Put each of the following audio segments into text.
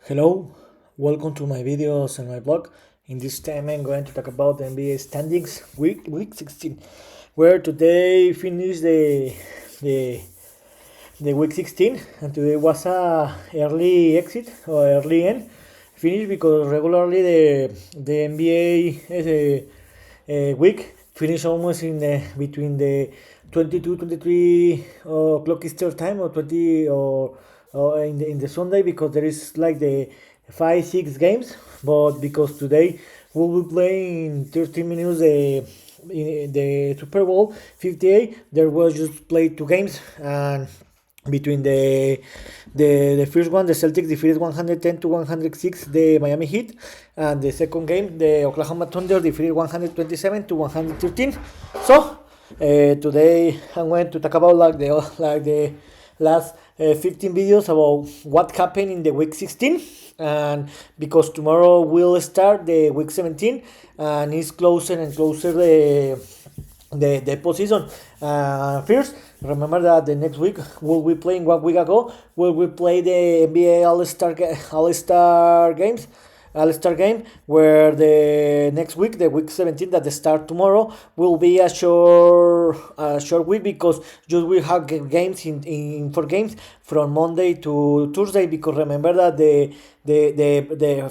Hello, welcome to my videos and my blog. In this time, I'm going to talk about the NBA standings week 16, where today finished the the week 16, and today was a early exit or early end finish because regularly the NBA week finish almost in between the 22-23 o'clock Eastern time or 20 or in the Sunday because there is like the 5-6 games, but because today we'll be playing 30 minutes in the Super Bowl 58, there was just played 2 games, and between the first one, the Celtics defeated 110 to 106 the Miami Heat, and the second game, the Oklahoma Thunder defeated 127 to 113. So today I'm going to talk about like the last 15 videos about what happened in the week 16, and because tomorrow will start the week 17 and it's closer and closer the postseason. First, remember that the next week we'll be playing 1 week ago. Will we play the NBA All-Star games? All-Star game, where the next week, the week 17 that start tomorrow, will be a short week because just we have games in 4 games from Monday to Tuesday, because remember that the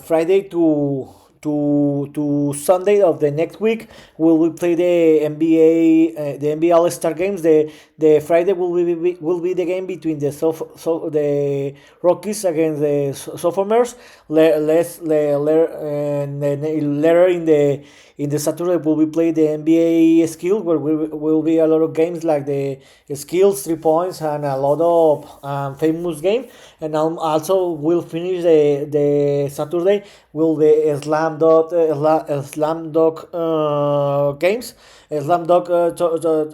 Friday to Sunday of the next week will we play the NBA All-Star games. The Friday will be the game between the Rockies against the Sophomores. And then later in the Saturday will be play the NBA skills, where will be a lot of games like the skills 3 points and a lot of famous game. And also we'll finish the Saturday will the slam dunk games, slam dunk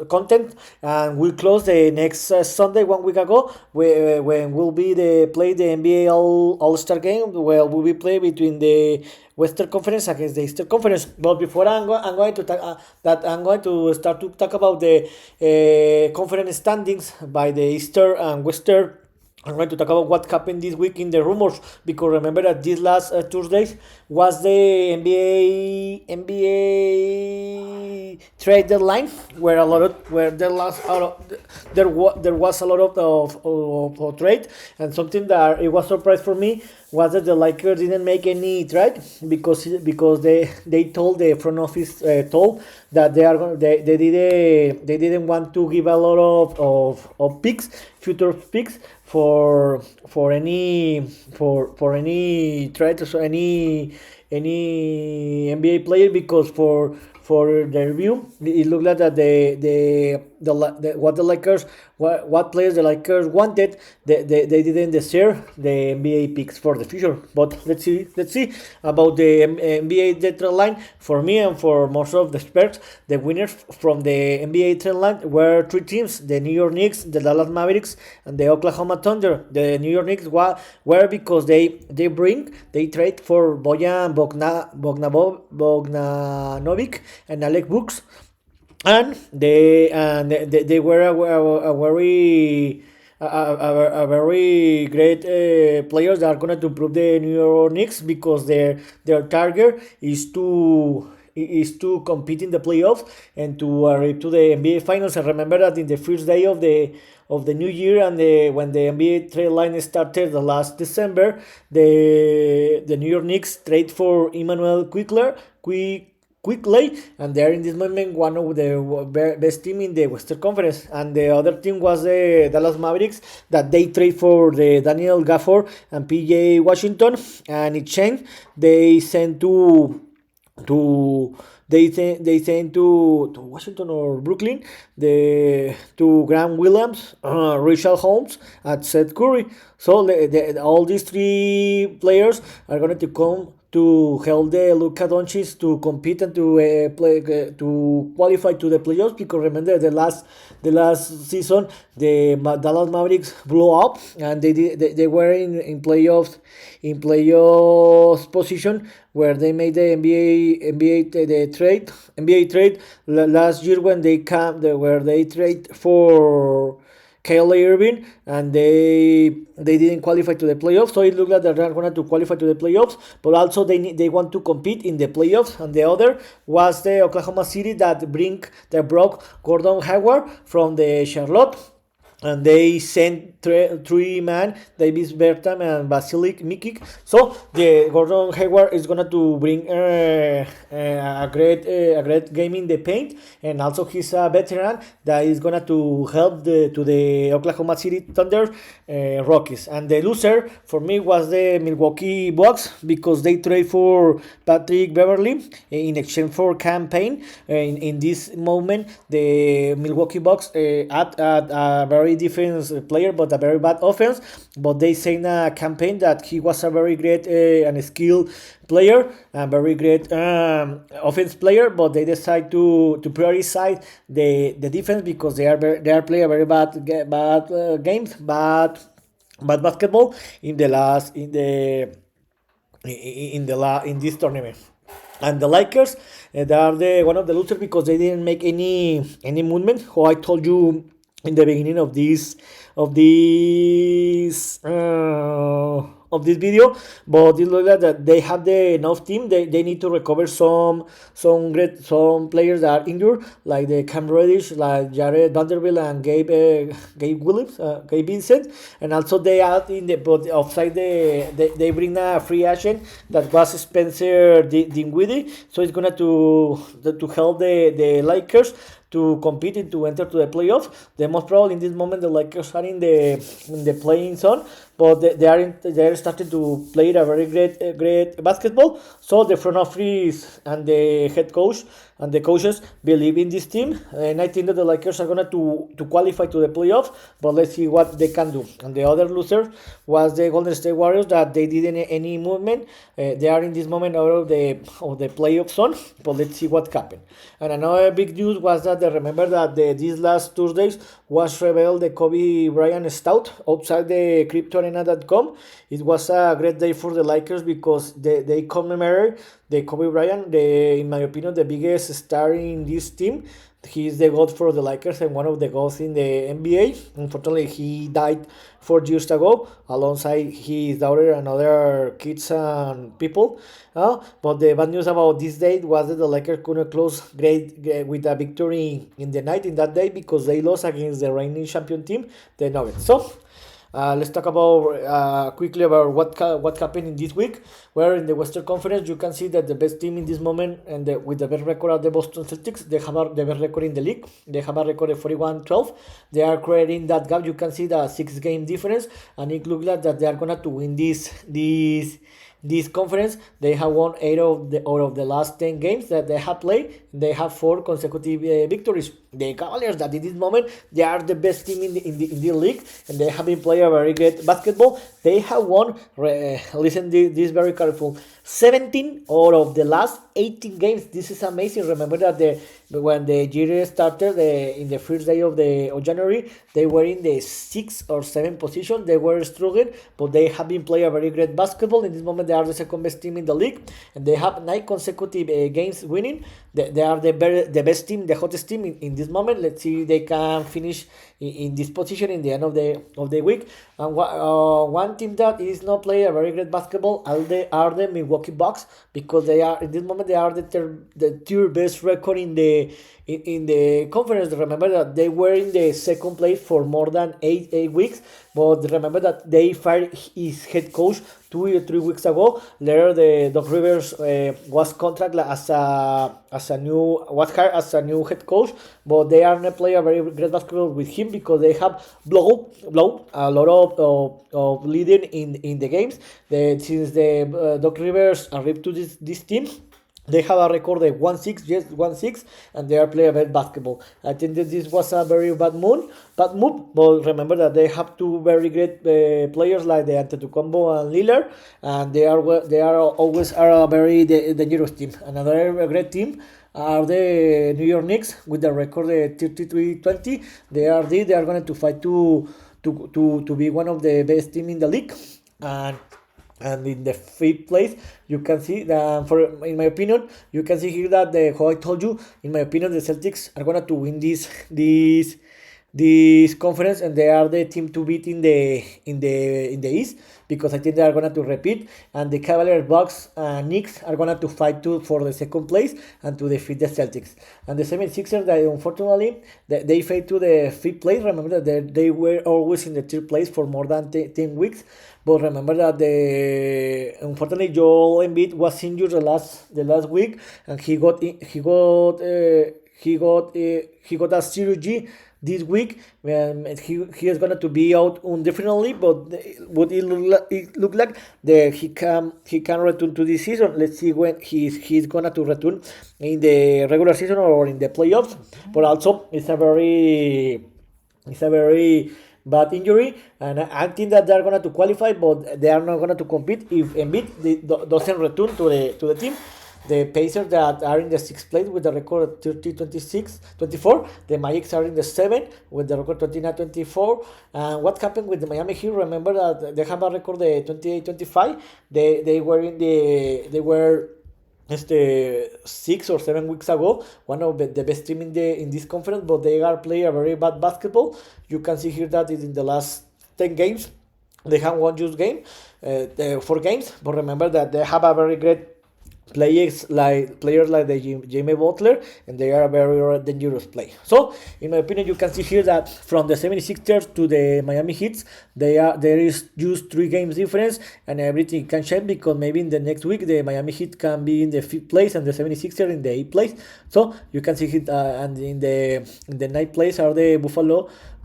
content, and we'll close the next Sunday 1 week ago when will be the play the NBA All-Star game, where will be play between the Western Conference against the Eastern Conference. But before I'm going to I'm going to start to talk about the conference standings by the Eastern and Western. I'm going to talk about what happened this week in the rumors, because remember that this last Tuesdays was the NBA trade deadline, where there was a lot of trade, and something that it was surprise for me was that the Lakers didn't make any trade, because they told the front office told that they didn't want to give a lot of picks, future picks, for any trade, so any NBA player, because for the review it looked like that what the Lakers, what players the Lakers wanted, they didn't deserve the NBA picks for the future. But let's see about the NBA deadline. For me and for most of the experts, the winners from the NBA deadline were 3 teams: the New York Knicks, the Dallas Mavericks, and the Oklahoma Thunder. The New York Knicks were because they trade for Bojan Bogdanovic and Alec Books, and they were a very great players that are going to improve the New York Knicks, because their target is to compete in the playoffs and to arrive to the NBA Finals. And remember that in the first day of the new year, and when the NBA trade line started the last December, the New York Knicks trade for Emmanuel Quickly, and they're in this moment one of the best team in the Western Conference. And the other team was the Dallas Mavericks, that they trade for the Daniel Gafford and PJ Washington, and it changed. They sent to they sent to Washington or Brooklyn to Grant Williams, Rachel Holmes, and Seth Curry. So all these 3 players are going to come to help the Luka Doncic to compete and to play to qualify to the playoffs. Because remember the last season the Dallas Mavericks blew up, and they were in playoffs position, where they made the NBA trade last year, when where they trade for Kyrie Irving, and they didn't qualify to the playoffs. So it looks like they're not going to qualify to the playoffs, but also they want to compete in the playoffs. And the other was the Oklahoma City that broke Gordon Hayward from the Charlotte, and they sent three man, Davis Bertam and Vasilik Mikic. So the Gordon Hayward is gonna to bring a great game in the paint, and also he's a veteran that is gonna to help the Oklahoma City Thunder Rockies. And the loser for me was the Milwaukee Bucks, because they trade for Patrick Beverly in exchange for campaign. In this moment, the Milwaukee Bucks add a very defense player but a very bad offense, but they say in a campaign that he was a very great and skilled player and very great offense player, but they decide to prioritize the defense, because they are playing very bad games, bad basketball in the last in this tournament. And the Lakers, they are the one of the losers, because they didn't make any movement. How I told you in the beginning of this video, but it looks like that they have the enough team. They need to recover some players that are injured, like the Cam Reddish, like Jared Vanderbilt and Gabe Williams, Gabe Vincent, and also they add in the but outside they bring a free agent that was Spencer Dinwiddie, so it's gonna to help the Lakers to compete and to enter to the playoffs. The most probably in this moment the Lakers are in the playing zone, but they are starting to play a very great basketball. So the front office and the head coach and the coaches believe in this team, and I think that the Lakers are gonna to qualify to the playoffs. But let's see what they can do. And the other loser was the Golden State Warriors, that they didn't any movement. They are in this moment out of the playoff zone, but let's see what happened. And another big news was that they remember that these last Tuesdays was revealed the Kobe Bryant stout outside the CryptoArena.com. It was a great day for the Lakers, because they commemorate the Kobe Bryant, in my opinion, the biggest star in this team. He is the GOAT for the Lakers and one of the GOATs in the NBA. Unfortunately, he died 4 years ago alongside his daughter and other kids and people. But the bad news about this day was that the Lakers couldn't close great with a victory in that day, because they lost against the reigning champion team, the Nuggets. So let's talk about quickly about what happened in this week. Where in the Western Conference, you can see that the best team in this moment and with the best record are the Boston Celtics. They have the best record in the league. They have a record of 41-12. They are creating that gap. You can see the 6-game difference, and it looks like that they are gonna to win this conference. They have won 8 out of the last 10 games that they have played. They have 4 consecutive victories. The Cavaliers, that in this moment they are the best team in the league, and they have been playing a very great basketball. They have won, listen this very careful, 17 out of the last 18 games. This is amazing. Remember that when the year started, in the first day of January, they were in the 6th or 7th position. They were struggling, but they have been playing a very great basketball. In this moment, they are the second best team in the league, and they have 9 consecutive games winning. They are the best team, the hottest team in this moment. Let's see if they can finish in this position in the end of the week. And one team that is not playing a very great basketball are the Milwaukee Bucks, because they are in this moment they are the third best record in the conference. Remember that they were in the second place for more than 8 weeks, but remember that they fired his head coach 2 or 3 weeks ago. Later, the Doc Rivers was contracted as a new head coach, but they are not playing a very great basketball with him, because they have blow a lot of leading in the games. Since the Doc Rivers arrived to this team, they have a record of 1-6, and they are playing bad basketball. I think that this was a very bad move. But remember that they have 2 very great players like the Antetokounmpo and Lillard, and they are always a very dangerous team. Another great team are the New York Knicks with the record 33-20. They are going to fight to be one of the best team in the league. And in the 5th place, you can see that, in my opinion, you can see here that how I told you, in my opinion, the Celtics are gonna to win this this conference, and they are the team to beat in the East, because I think they are going to repeat, and the Cavaliers, Bucks, and Knicks are going to fight for the second place and to defeat the Celtics. And the 76ers, that unfortunately they fell to the fifth place. Remember that they were always in the third place for more than 10 weeks. But remember that unfortunately Joel Embiid was injured the last week, and he got a surgery this week. He is going to be out indefinitely, but it look like he can return to this season. Let's see when he's going to return, in the regular season or in the playoffs. But also it's a very bad injury, and I think that they're going to qualify, but they are not going to compete if Embiid doesn't return to the team. The Pacers that are in the sixth place with the record 30, 26, 24. The Magic are in the seventh with the record 29, 24. And what happened with the Miami Heat? Remember that they have a record 28, 25. They were just 6 or 7 weeks ago, one of the best team in this conference, but they are playing a very bad basketball. You can see here that in the last 10 games, they have one just game, 4 games, but remember that they have a very great players like the Jimmy Butler, and they are a very dangerous play. So, in my opinion, you can see here that from the 76ers to the Miami Heat, there is just 3 games difference, and everything can change, because maybe in the next week the Miami Heat can be in the fifth place and the 76ers in the eighth place. So you can see it, and in the ninth place are the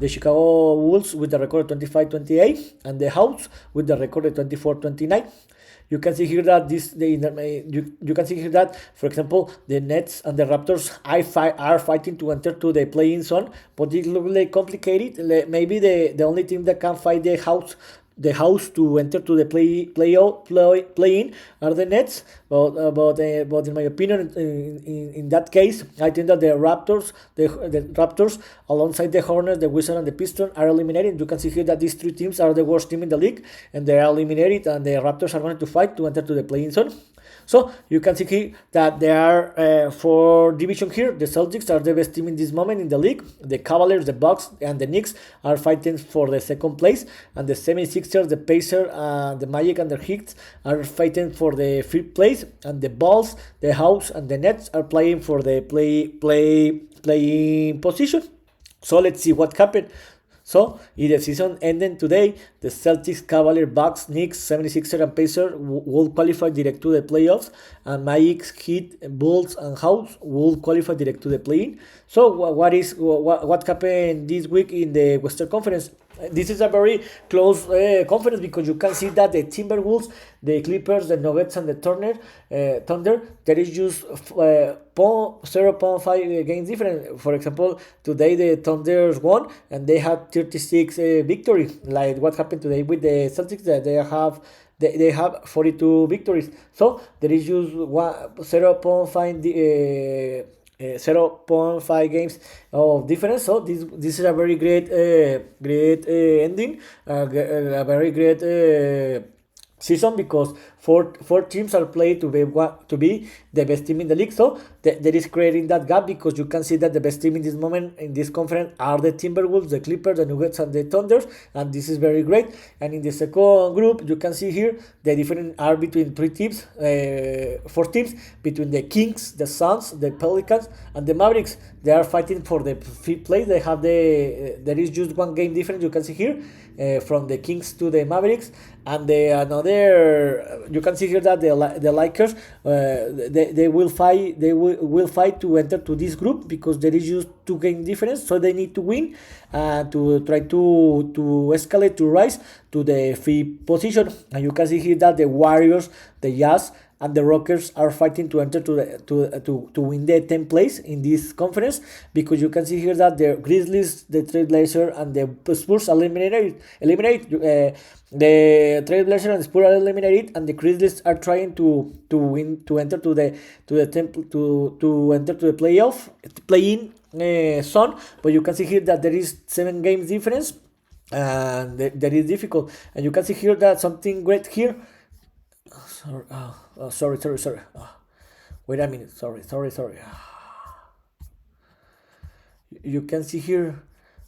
Chicago Bulls with the record 25-28, and the Hawks with the record 24-29. You can see here that you can see here that, for example, the Nets and the Raptors are fighting to enter to the play-in zone, but it looks like complicated. Maybe the only team that can fight the house to enter to the play-in are the Nets. But in my opinion, in that case, I think that the Raptors, alongside the Hornets, the Wizards, and the Pistons, are eliminated. You can see here that these 3 teams are the worst team in the league, and they are eliminated, and the Raptors are going to fight to enter to the play-in zone. So you can see here that there are 4 divisions here. The Celtics are the best team in this moment in the league. The Cavaliers, the Bucks, and the Knicks are fighting for the second place, and the 76ers, the Pacers, the Magic, and the Heat are fighting for the fifth place, and the Bulls, the Hawks, and the Nets are playing for the playing position. So let's see what happened. So, if the season ended today, the Celtics, Cavaliers, Bucks, Knicks, 76ers, and Pacers will qualify direct to the playoffs, and Magic, Heat, Bulls, and Hawks will qualify direct to the play-in. So, what happened this week in the Western Conference? This is a very close conference, because you can see that the Timberwolves, the Clippers, the Nuggets, and the Thunder, there is just 0.5 games different. For example, today the Thunders won, and they had 36 victory. Like what happened today with the Celtics, that they have 42 victories. So there is just 0.5 games of difference. So this is a very great ending, a very great season, because four teams are played to be the best team in the league. So there is creating that gap, because you can see that the best team in this moment in this conference are the Timberwolves, the Clippers, the Nuggets, and the Thunders, and this is very great. And in the second group, you can see here the difference are between 4 teams, between the Kings, the Suns, the Pelicans, and the Mavericks. They are fighting for the fifth place. There is just 1 game difference. You can see here from the Kings to the Mavericks, and you can see here that the Lakers, they will fight to enter to this group, because there is just 2 game difference. So they need to win to try to escalate, to rise to the fifth position. And you can see here that the Warriors, the Jazz, and the Rockets are fighting to enter to win the 10th place in this conference, because you can see here that the Grizzlies, the Trailblazers, and the Spurs eliminate. The Trailblazers and the Spurs are eliminated, and the Grizzlies are trying to win, to enter to the enter to the play-in zone. But you can see here that there is 7 games difference, and that is difficult. And you can see here that something great here. Sorry. Wait a minute. Sorry. You can see here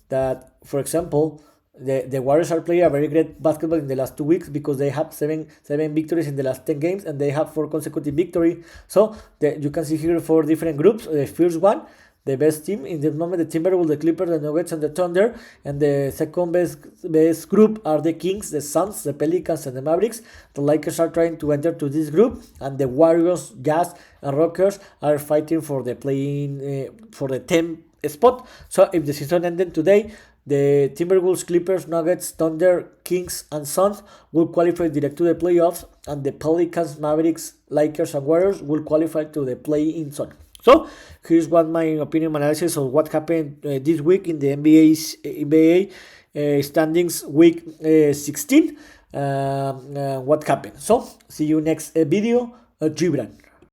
that, for example, the Warriors are playing a very great basketball in the last 2 weeks because they have seven victories in the last 10 games and they have 4 consecutive victory. So you can see here 4 different groups. The first one, the best team in the moment, the Timberwolves, the Clippers, the Nuggets, and the Thunder. And the second best group are the Kings, the Suns, the Pelicans, and the Mavericks. The Lakers are trying to enter to this group, and the Warriors, Jazz, and Rockers are fighting for the playing for the 10th spot. So if the season ended today, the Timberwolves, Clippers, Nuggets, Thunder, Kings, and Suns will qualify direct to the playoffs, and the Pelicans, Mavericks, Lakers, and Warriors will qualify to the play-in zone. So here's what my opinion analysis of what happened this week in the NBA standings week 16. What happened? So see you next video, Gibran.